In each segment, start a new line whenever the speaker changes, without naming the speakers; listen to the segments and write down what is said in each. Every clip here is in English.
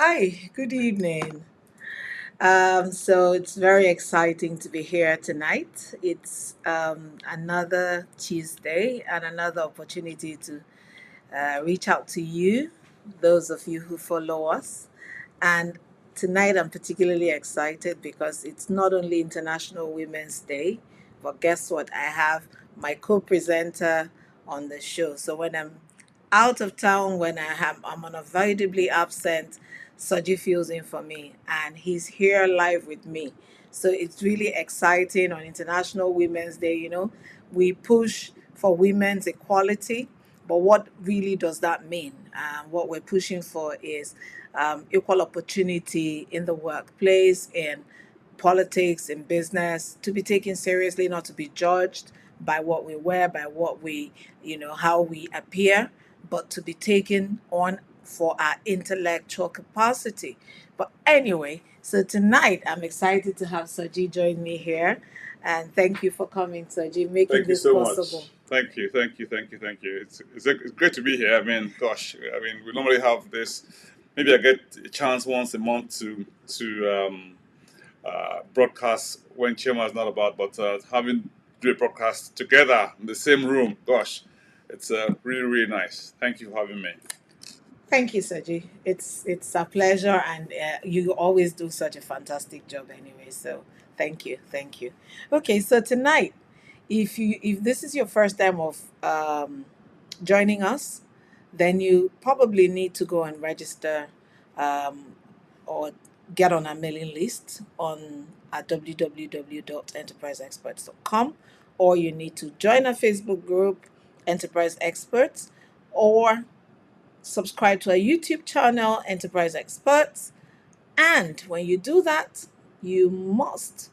Hi, good evening. So it's very exciting to be here tonight. It's another Tuesday and another opportunity to reach out to you, those of you who follow us. And tonight I'm particularly excited because it's not only International Women's Day, but guess what? I have my co presenter on the show. So when I'm out of town, when I'm unavoidably absent, Soji fills in for me and he's here live with me. So it's really exciting on International Women's Day. We push for women's equality, but what really does that mean? What we're pushing for is equal opportunity in the workplace, in politics, in business, to be taken seriously, not to be judged by what we wear, by what we, how we appear, but to be taken on for our intellectual capacity. But anyway, so tonight I'm excited to have Soji join me here. And thank you for coming, Soji, making
Thank you
this
so
possible.
much. Thank you. It's great to be here. I mean, gosh, we normally have this. Maybe I get a chance once a month to broadcast when Chema is not about, but having do a broadcast together in the same room, gosh, it's really nice. Thank you for having me.
Thank you, Soji. It's a pleasure, and you always do such a fantastic job anyway. So thank you. Okay, so tonight, if this is your first time of joining us, then you probably need to go and register um, or get on our mailing list on at www.enterpriseexperts.com, or you need to join our Facebook group, Enterprise Experts, or subscribe to our YouTube channel, Enterprise Experts. And when you do that, you must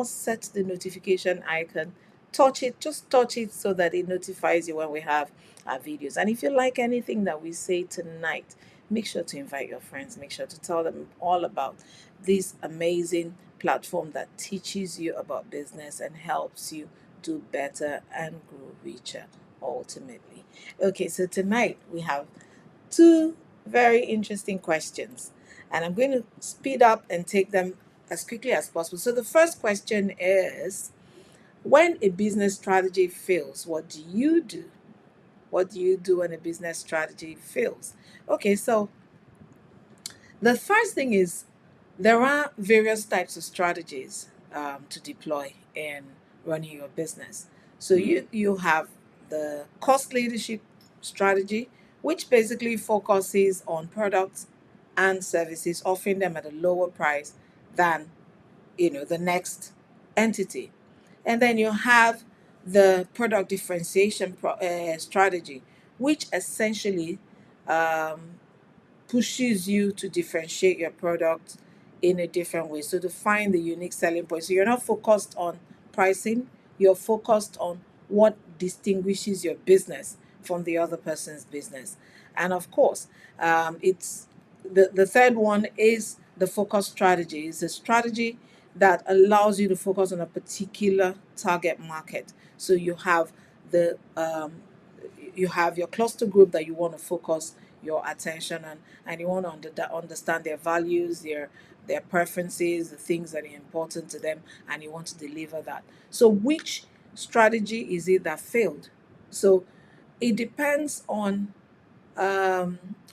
set the notification icon. Touch it, just touch it so that it notifies you when we have our videos. And if you like anything that we say tonight, make sure to invite your friends. Make sure to tell them all about this amazing platform that teaches you about business and helps you do better and grow richer ultimately. Okay, so tonight we have two very interesting questions, and I'm going to speed up and take them as quickly as possible. So, the first question is, when a business strategy fails, what do you do? What do you do when a business strategy fails? Okay, so the first thing is there are various types of strategies to deploy in running your business. So you have the cost leadership strategy, which basically focuses on products and services, offering them at a lower price than the next entity. And then you have the product differentiation strategy, which essentially um, pushes you to differentiate your product in a different way. So to find the unique selling point. So you're not focused on pricing, you're focused on what distinguishes your business from the other person's business. And of course, it's the third one is the focus strategy. It's a strategy that allows you to focus on a particular target market. So you have your cluster group that you want to focus your attention on, and you want to understand their values, their preferences, the things that are important to them, and you want to deliver that. So which strategy is it that failed? So it depends on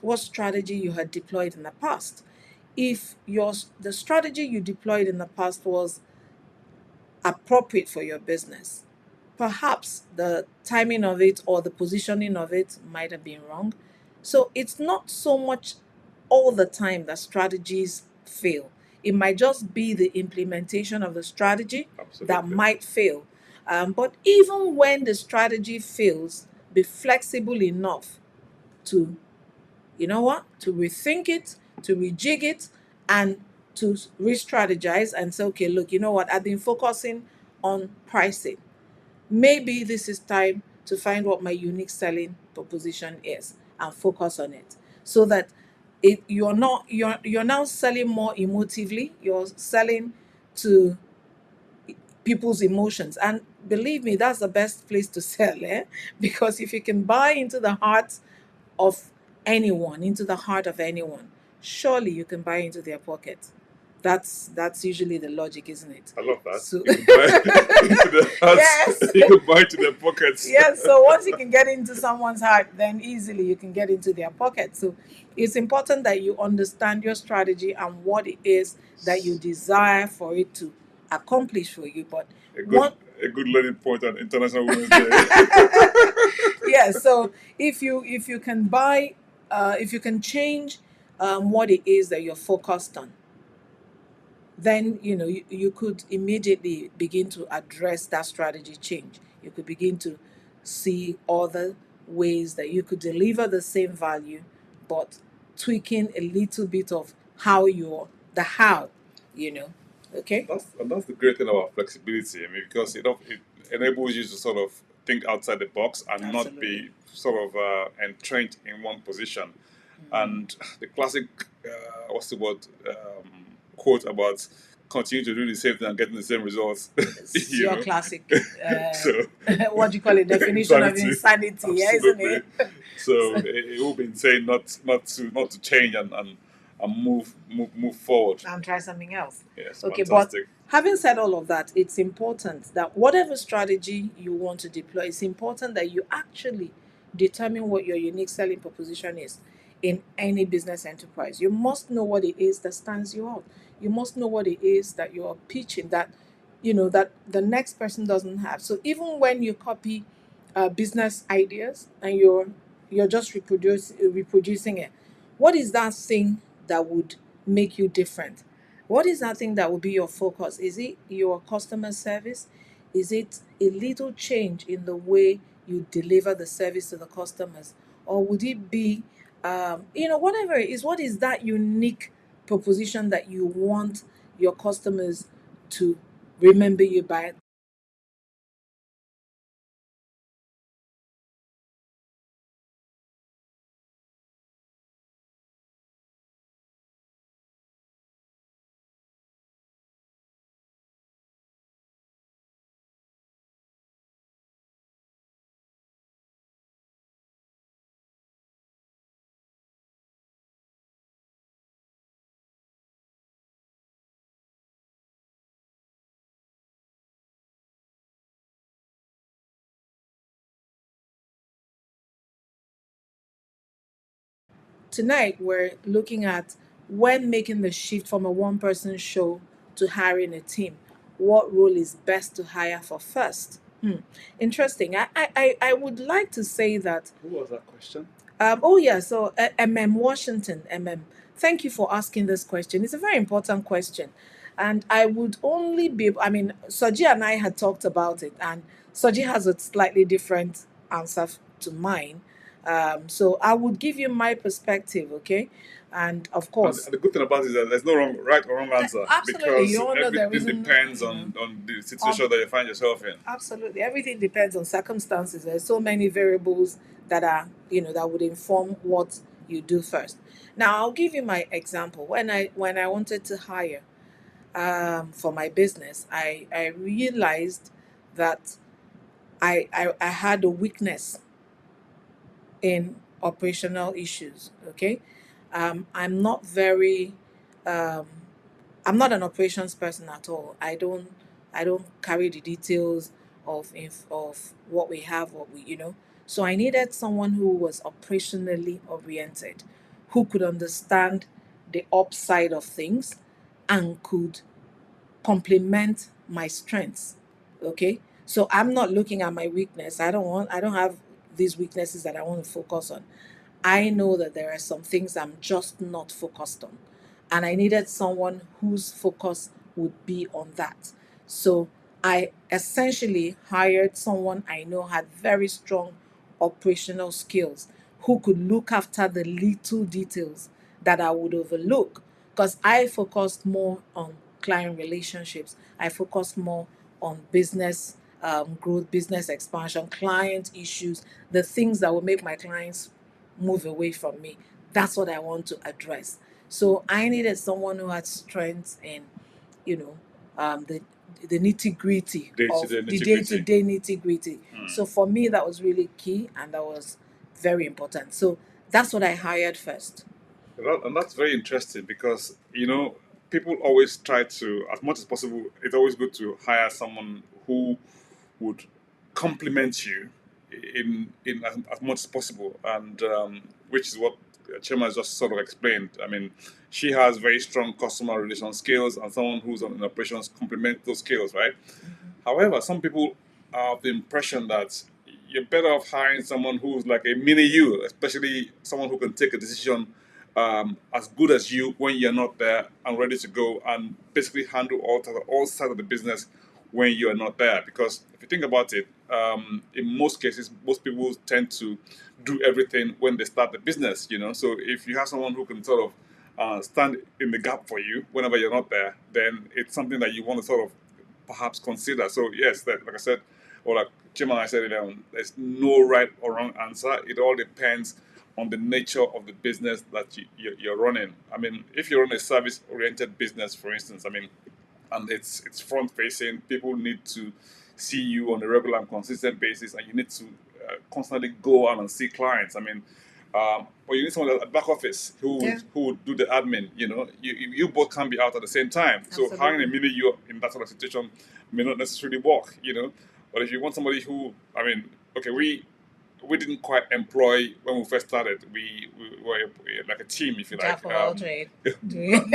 what strategy you had deployed in the past. If the strategy you deployed in the past was appropriate for your business, perhaps the timing of it or the positioning of it might have been wrong. So it's not so much all the time that strategies fail. It might just be the implementation of the strategy that
Absolutely.
might fail. But even when the strategy fails, be flexible enough to, to rethink it, to rejig it, and to re-strategize and say, okay, look, you know what, I've been focusing on pricing. Maybe this is time to find what my unique selling proposition is and focus on it, so that you're now selling more emotively. You're selling to people's emotions, and believe me, that's the best place to sell, because if you can buy into the heart of anyone, into the heart of anyone, surely you can buy into their pocket. That's usually the logic, isn't it?
I love that.
So
You can buy into their hearts.
yes.
You can buy into their pockets.
Yes, so once you can get into someone's heart, then easily you can get into their pocket. So it's important that you understand your strategy and what it is that you desire for it to accomplish for you. But
A
one
good learning point on International Women's Day.
yeah, so if you can buy if you can change what it is that you're focused on, then you could immediately begin to address that strategy change. You could begin to see other ways that you could deliver the same value, but tweaking a little bit of how, you know. Okay.
That's the great thing about flexibility. I mean, because it enables you to sort of think outside the box and not
Absolutely.
be sort of entrenched in one position. And the classic, what's the word, quote about continue to do the same thing and getting the same results.
It's
you
your
know,
classic
so
what do you call it, definition of insanity, yeah, isn't
absolutely.
it?
So it will be insane not to change and move forward.
And try something else.
Yes,
Okay, but
fantastic.
having said all of that, it's important that whatever strategy you want to deploy, it's important that you actually determine what your unique selling proposition is in any business enterprise. You must know what it is that stands you out. You must know what it is that you're pitching that that the next person doesn't have. So even when you copy business ideas and you're just reproducing it, what is that thing that would make you different? What is that thing that will be your focus? Is it your customer service? Is it a little change in the way you deliver the service to the customers? Or would it be, whatever it is, what is that unique proposition that you want your customers to remember you by? Tonight, we're looking at when making the shift from a one person show to hiring a team. What role is best to hire for first? Interesting. I would like to say that.
Who was that question?
Oh, yeah. So, Washington, thank you for asking this question. It's a very important question. And I would only I mean, Soji and I had talked about it, and Soji has a slightly different answer to mine. So I would give you my perspective, okay? And of course,
And the good thing about it is that there's no right or wrong answer
absolutely,
because
you all know there
everything
isn't,
depends on the situation
on
that you find yourself in.
absolutely, everything depends on circumstances. There's so many variables that are, that would inform what you do first. Now, I'll give you my example. When I wanted to hire for my business, I realized that I had a weakness in operational issues. Okay, I'm not very um, I'm not an operations person at all. I don't carry the details of what we have, what we. So I needed someone who was operationally oriented, who could understand the upside of things and could complement my strengths. Okay? So I'm not looking at my weakness. I don't have these weaknesses that I want to focus on. I know that there are some things I'm just not focused on. And I needed someone whose focus would be on that. So I essentially hired someone I know had very strong operational skills, who could look after the little details that I would overlook, because I focused more on client relationships. I focused more on business growth, business expansion, client issues, the things that will make my clients move away from me. That's what I want to address. So I needed someone who had strength in, you know, the nitty gritty of
Day-to-day
the day to
nitty-gritty.
day nitty gritty. So for me, that was really key, and that was very important. So that's what I hired first.
And that's very interesting because, people always try to, as much as possible, it's always good to hire someone who would complement you in as much as possible, and which is what Chema has just sort of explained. I mean, she has very strong customer relation skills, and someone who's on in operations complement those skills, right? However, some people have the impression that you're better off hiring someone who's like a mini you, especially someone who can take a decision as good as you when you're not there and ready to go, and basically handle all sides of the business when you are not there. Because if you think about it, in most cases, most people tend to do everything when they start the business. So if you have someone who can sort of stand in the gap for you whenever you're not there, then it's something that you want to sort of perhaps consider. So yes, like I said, or like Jim and I said earlier on, there's no right or wrong answer. It all depends on the nature of the business that you're running. I mean, if you're on a service-oriented business, for instance, I mean, and it's front-facing, people need to see you on a regular and consistent basis, and you need to constantly go out and see clients. I mean, but you need someone at the back office
Yeah,
who would do the admin. You both can be out at the same time. So hiring a
absolutely.
mini you in that sort of situation may not necessarily work. But if you want somebody who, I mean, okay, we didn't quite employ when we first started. We were like a team, if you
Jack
like.
of all trade.
Not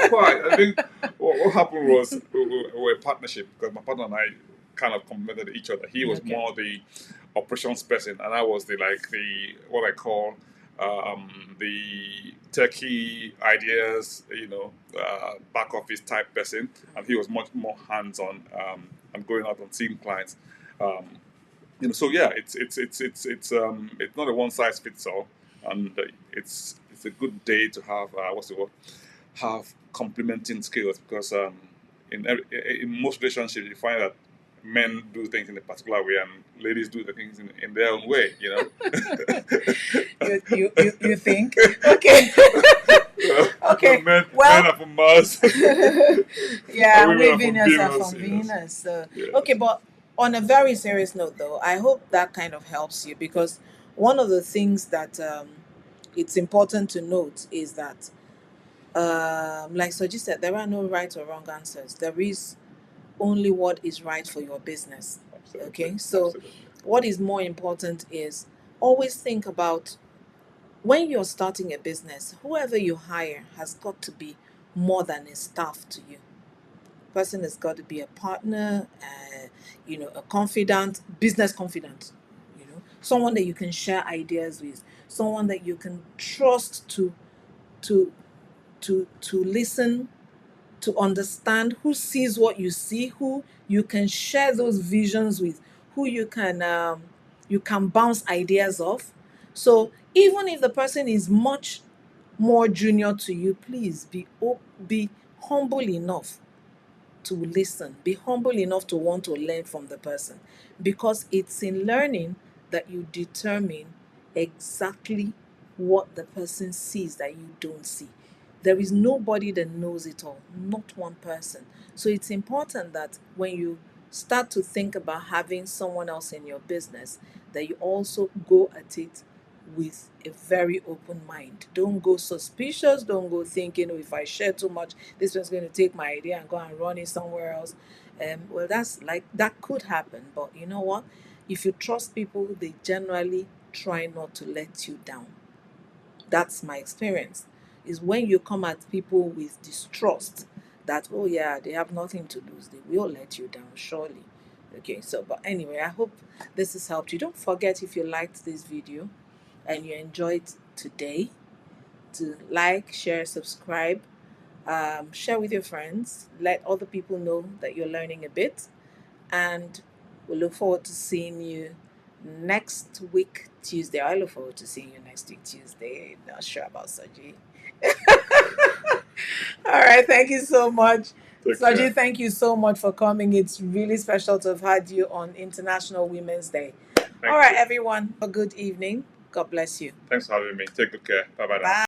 quite. I think what happened was we were a partnership because my partner and I kind of complemented each other. He was
Okay.
more the operations person, and I was the what I call the techie ideas, back office type person, and he was much more hands on and going out and seeing clients. Um, so yeah, it's not a one size fits all, and it's a good day to have what's the word, have complementing skills, because in most relationships you find that men do things in a particular way and ladies do the things in their own way.
You think? Okay. Okay.
Men
Well,
are from Mars and
yeah,
women
we
are from
Venus are
Venus.
from
Yes,
Venus. So, okay,
yes,
but on a very serious note, though, I hope that kind of helps you, because one of the things that it's important to note is that, like Soji said, there are no right or wrong answers. There is only what is right for your business.
absolutely,
Okay, so
absolutely.
what is more important is always think about when you're starting a business, whoever you hire has got to be more than a staff to you. Person has got to be a partner, a confidant, business confidant, someone that you can share ideas with, someone that you can trust to to listen, to understand, who sees what you see, who you can share those visions with, who you can bounce ideas off. So even if the person is much more junior to you, please be humble enough to listen. Be humble enough to want to learn from the person, because it's in learning that you determine exactly what the person sees that you don't see. There is nobody that knows it all, not one person. So it's important that when you start to think about having someone else in your business, that you also go at it with a very open mind. Don't go suspicious. Don't go thinking, oh, if I share too much, this one's going to take my idea and go and run it somewhere else. Well, that could happen. But you know what? If you trust people, they generally try not to let you down. That's my experience. Is when you come at people with distrust, that, oh yeah, they have nothing to lose, they will let you down surely. Okay, so but anyway, I hope this has helped you. Don't forget, if you liked this video and you enjoyed today, to like, share, subscribe, share with your friends, let other people know that you're learning a bit, and we look forward to seeing you next week Tuesday. I look forward to seeing you next week Tuesday. Not sure about Saji. All right, thank you so much.
Take care.
Saji, thank you so much for coming. It's really special to have had you on International Women's Day. All
Thank
right,
you.
everyone, have a good evening. God bless you.
Thanks for having me. Take good care. Bye bye now.
Bye.